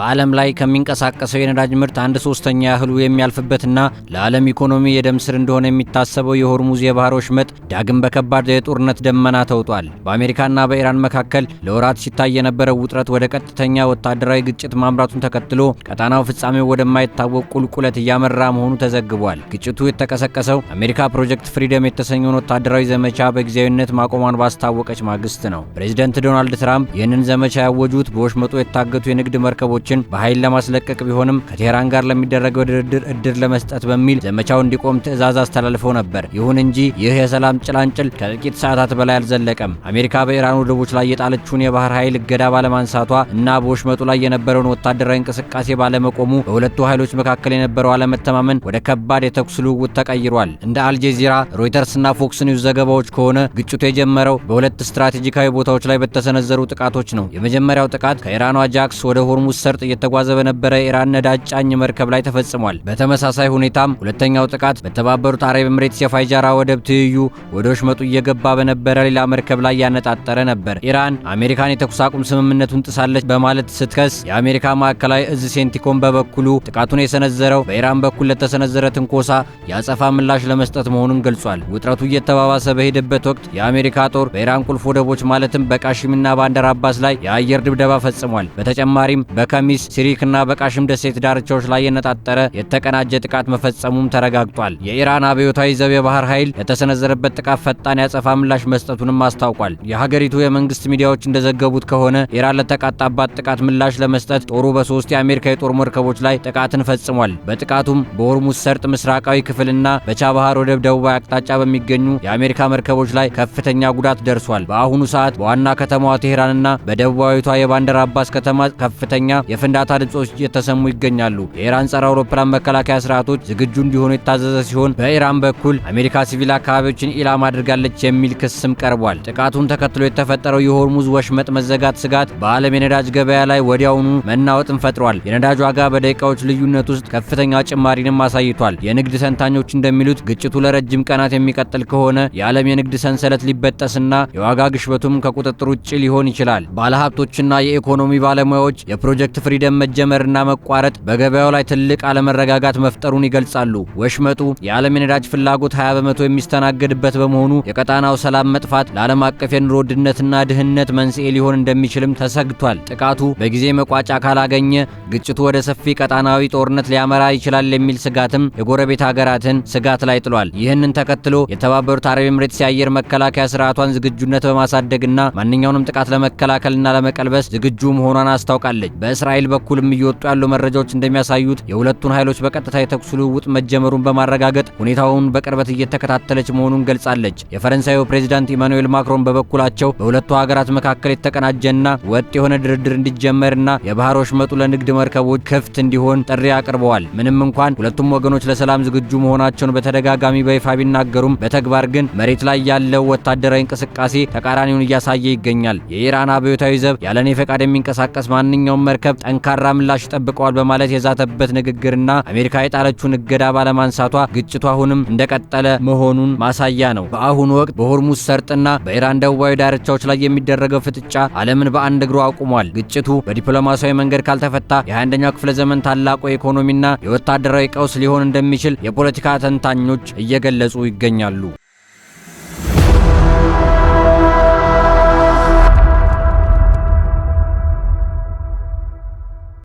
በዓለም ላይ ከሚንቀሳቀሰው የነዳጅ ምርት 1/3 ያህሉ የሚያልፍበትና ለዓለም ኢኮኖሚ የደም ስር እንደሆነ የሚታሰበው የሆርሙዝ የባህር ወሽመጥ ዳግም በከባድ የጦርነት ደመና ተውጧል። በአሜሪካና በኢራን መካከል ለወራት ሲታይ የነበረው ውጥረት ወደ ቀጥተኛ ወታደራዊ ግጭት ማምራቱን ተከትሎ ቀጣናው ፍጻሜው ወደማይታወቅ ቁልቁለት እያመራ መሆኑ ተዘግቧል። ግጭቱ የተቀሰቀሰው አሜሪካ ፕሮጀክት ፍሪደም የተሰኘውን ወታደራዊ ዘመቻ በጊዜያዊነት ማቆሟን ባስታወቀች ማግስት ነው። ፕሬዚደንት ዶናልድ ትራምፕ ይህንን ዘመቻ ያወጁት በወሽመጡ የታገቱ የንግድ መርከቦችን በኃይል ለማስለቀቅ ቢሆንም ከቴህራን ጋር ለሚደረገው ድርድር እድል ለመስጠት በሚል ዘመቻው እንዲቆም ትዕዛዝ አስተላልፈው ነበር። ይሁን እንጂ ይህ የሰላም ጭላንጭል ከጥቂት ሰዓታት በላይ አልዘለቀም። አሜሪካ በኢራን ወደቦች ላይ የጣለችውን የባህር ኃይል እገዳ ባለማንሳቷ እና በወሽመጡ ላይ የነበረውን ወታደራዊ እንቅስቃሴ ባለመቆሙ በሁለቱ ኃይሎች መካከል የነበረው አለመተማመን ወደ ከባድ የተኩስ ልውውጥ ተቀይሯል። እንደ አልጀዚራ፣ ሮይተርስና ፎክስ ኒውስ ዘገባዎች ከሆነ ግጭቱ የጀመረው በሁለት ስትራቴጂካዊ ቦታዎች ላይ በተሰነዘሩ ጥቃቶች ነው። የመጀመሪያው ጥቃት ከኢራኗ ጃክስ ወደ ሆርሙዝ ሰርጥ እየተጓዘ በነበረ ኢራን ነዳጅ ጫኝ መርከብ ላይ ተፈጽሟል። በተመሳሳይ ሁኔታም ሁለተኛው ጥቃት በተባበሩት አረብ ኤምሬትስ የፋይጃራ ወደብ ትይዩ ወደ ወሽመጡ እየገባ በነበረ ሌላ መርከብ ላይ ያነጣጠረ ነበር። ኢራን አሜሪካን የተኩስ አቁም ስምምነቱን ጥሳለች በማለት ስትከስ፣ የአሜሪካ ማዕከላዊ እዝ ሴንቲኮም በበኩሉ ጥቃቱን የሰነዘረው በኢራን በኩል ለተሰነዘረ ትንኮሳ የአጸፋ ምላሽ ለመስጠት መሆኑን ገልጿል። ውጥረቱ እየተባባሰ በሄደበት ወቅት የአሜሪካ ጦር በኢራን ቁልፍ ወደቦች ማለትም በቃሽምና ባንደር አባስ ላይ የአየር ድብደባ ፈጽሟል። በተጨማሪም በከሚስ ሲሪክና በቃሽም ደሴት ዳርቻዎች ላይ የነጣጠረ የተቀናጀ ጥቃት መፈጸሙም ተረጋግጧል። የኢራን አብዮታዊ ዘብ የባህር ኃይል ለተሰነዘረበት ጥቃት ፈጣን ያጸፋ ምላሽ መስጠቱንም አስታውቋል። የሀገሪቱ የመንግስት ሚዲያዎች እንደዘገቡት ከሆነ ኢራን ለተቃጣባት ጥቃት ምላሽ ለመስጠት ጦሩ በ3 የአሜሪካ የጦር መርከቦች ላይ ጥቃትን ፈጽሟል። በጥቃቱም በሆርሙዝ ሰርጥ ምስራቃዊ ክፍልና በቻባሃር ወደብ ደቡባዊ አቅጣጫ በሚገኙ የአሜሪካ መርከቦች ላይ ከፍተኛ ጉዳት ደርሷል። በአሁኑ ሰዓት በዋና ከተማዋ ቴህራንና በደቡባዊቷ የባንደር አባስ ከተማ ከፍተኛ የፍንዳታ ድምጾች እየተሰሙ ይገኛሉ። የኢራን ጸረ አውሮፕላን መከላከያ ስርዓቶች ዝግጁ እንዲሆኑ የታዘዘ ሲሆን በኢራን በኩል አሜሪካ ሲቪል አካባቢዎችን ኢላማ አድርጋለች የሚል ክስም ቀርቧል። ጥቃቱን ተከትሎ የተፈጠረው የሆርሙዝ ወሽመጥ መዘጋት ስጋት በዓለም የነዳጅ ገበያ ላይ ወዲያውኑ መናወጥን ፈጥሯል። የነዳጅ ዋጋ በደቂቃዎች ልዩነት ውስጥ ከፍተኛ ጭማሪንም አሳይቷል። የንግድ ተንታኞች እንደሚሉት ግጭቱ ለረጅም ቀናት የሚቀጥል ከሆነ የዓለም የንግድ ሰንሰለት ሊበጠስና የዋጋ ግሽበቱም ከቁጥጥር ውጭ ሊሆን ይችላል። ባለሀብቶችና የኢኮኖሚ ባለሙያዎች የፕሮጀክት ፍሪደም መጀመርና መቋረጥ በገበያው ላይ ትልቅ አለመረጋጋት መፍጠሩን ይገልጻሉ። ወሽመጡ የዓለም የነዳጅ ፍላጎት 20 በመቶ የሚስተናገድበት በመሆኑ የቀጣናው ሰላም መጥፋት ለዓለም አቀፍ የኑሮ ውድነትና ድህነት መንስኤ ሊሆን እንደሚችልም ተሰግቷል። ጥቃቱ በጊዜ መቋጫ ካላገኘ ግጭቱ ወደ ሰፊ ቀጣናዊ ጦርነት ሊያመራ ይችላል የሚል ስጋትም የጎረቤት ሀገራትን ስጋት ላይ ጥሏል። ይህንን ተከትሎ የተባበሩት አረብ ኤምሬትስ የአየር መከላከያ ስርዓቷን ዝግጁነት በማሳደግና ማንኛውንም ጥቃት ለመከላከልና ለመቀልበስ ዝግጁ መሆኗን አስታውቃለች። በእስራኤል በኩልም እየወጡ ያሉ መረጃዎች እንደሚያሳዩት የሁለቱን ኃይሎች በቀጥታ የተኩስ ልውውጥ መጀመሩን በማረጋገጥ ሁኔታውን በቅርበት እየተከታተለች መሆኑን ገልጻለች። የፈረንሳዩ ፕሬዚዳንት ኢማኑኤል ማክሮን በበኩላቸው በሁለቱ ሀገራት መካከል የተቀናጀና ወጥ የሆነ ድርድር እንዲጀመርና የባህር ወሽመጡ ለንግድ መርከቦች ክፍት እንዲሆን ጥሪ አቅርበዋል። ምንም እንኳን ሁለቱም ወገኖች ለሰላም ዝግጁ መሆናቸውን በተደጋጋሚ በይፋ ቢናገሩም በተግባር ግን መሬት ላይ ያለው ወታደራዊ እንቅስቃሴ ተቃራኒውን እያሳየ ይገኛል። የኢራን አብዮታዊ ዘብ ያለኔ ፈቃድ የሚንቀሳቀስ ማንኛውም መርከብ ጠንካራ ምላሽ ይጠብቀዋል በማለት የዛተበት ንግግርና አሜሪካ የጣለችውን እገዳ ባለማንሳቷ ግጭቱ አሁንም እንደቀጠለ መሆኑን ማሳያ ነው። በአሁኑ ወቅት በሆርሙዝ ሰርጥና በኢራን ደቡባዊ ዳርቻዎች ላይ የሚደረገው ፍጥጫ ዓለምን በአንድ እግሩ አቁሟል። ግጭቱ በዲፕሎማሲያዊ መንገድ ካልተፈታ የ21ኛው ክፍለ ዘመን ታላቁ የኢኮኖሚና የወታደራዊ ቀውስ ሊሆን እንደሚችል የፖለቲካ ተንታኞች እየገለጹ ይገኛሉ።